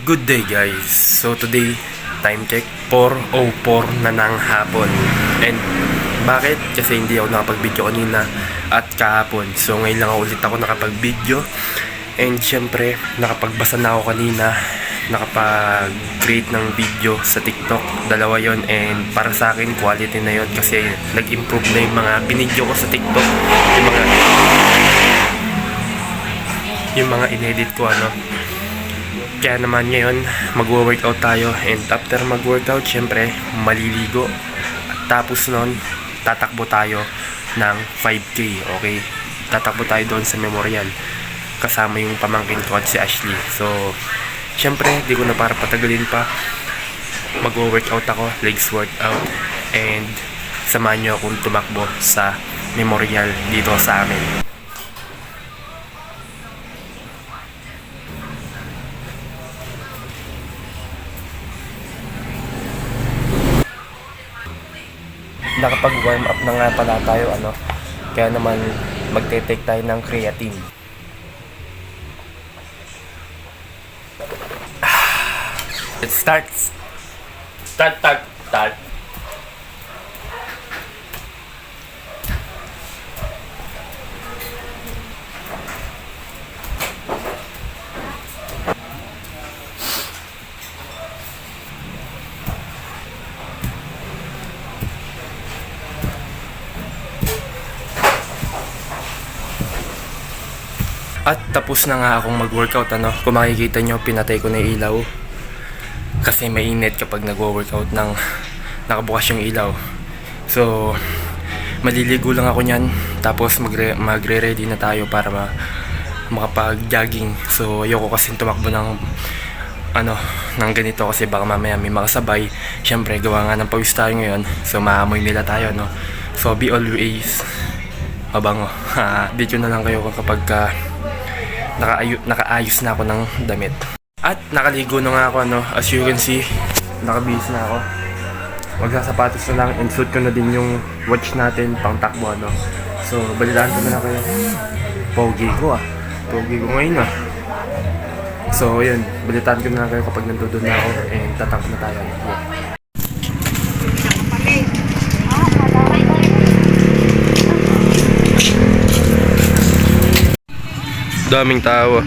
Good day guys. So today, time check 4:04 na ng hapon. And bakit? Kasi hindi ako nakapag-video kanina at kahapon. So ngayon lang ulit ako nakapag-video. And syempre, nakapagbasa na ako kanina. Nakapag-create ng video sa TikTok. Dalawa yon. And para sa akin, quality na yon. Kasi nag-improve na yung mga binidyo ko sa TikTok. Yung mga inedit ko Kaya naman ngayon, mag-workout tayo. And after mag-workout, syempre, maliligo. At tapos nun, tatakbo tayo ng 5K, okay? Tatakbo tayo doon sa Memorial. Kasama yung pamangkin ko at si Ashley. So, syempre, di ko na para patagalin pa. Mag-workout ako, legs workout. And samahan nyo akong tumakbo sa Memorial dito sa amin. Nakapag-warm up na nga pala tayo, kaya naman magte-take tayo ng creatine. Let's start. Start. At tapos na nga akong mag-workout, Kung makikita nyo, pinatay ko na yung ilaw. Kasi mainit kapag nag-workout ng nakabukas yung ilaw. So, maliligo lang ako nyan. Tapos magre-ready na tayo para makapag-jogging. So, ayoko kasi tumakbo ng ganito kasi baka mamaya may makasabay. Syempre, gawa nga ng pawis tayo ngayon. So, maamoy nila tayo, So, be always mabango. Video na lang kayo kapag nakaayos na ako ng damit. At nakaligo na nga ako, as you can see, nakabihis na ako. Magsasapatos na lang and suit ko na din yung watch natin pang takbo, So, balitaan ko na lang kayo. Pogi ko ngayon, So, yun, balitaan ko na lang kayo kapag nandun na ako and tatakbo na tayo. Daming tao.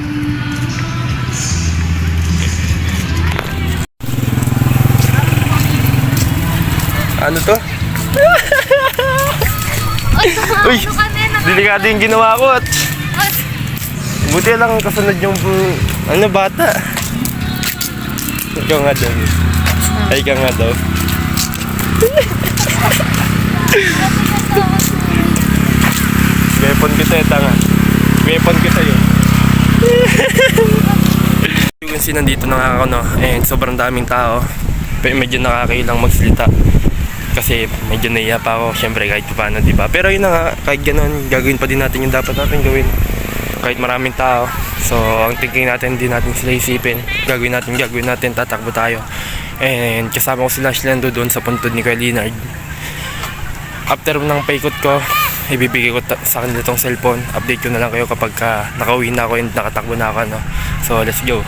Ano to? Uy! Delikado yung ginawa ko at buti lang kasunod yung bata. Ikaw nga daw. Ay ka nga daw. Weapon kita tanga. Weapon kita yun. You can see, nandito na nga ako, and sobrang daming tao. Pero medyo nakakailang magsalita kasi medyo naiya pa ako, syempre, kahit paano, diba? Pero yun na nga, kahit ganun, gagawin pa din natin yung dapat natin gawin kahit maraming tao. So, ang thinking natin, hindi natin sila isipin. Gagawin natin, tatakbo tayo. And kasama ko sila doon sa puntod ni Kuya Leonard. After ng paikot ko, ibibigay ko sa kanila itong cellphone. Update ko na lang kayo kapag nakauwi na ako and nakatakbo na ako, So, let's go.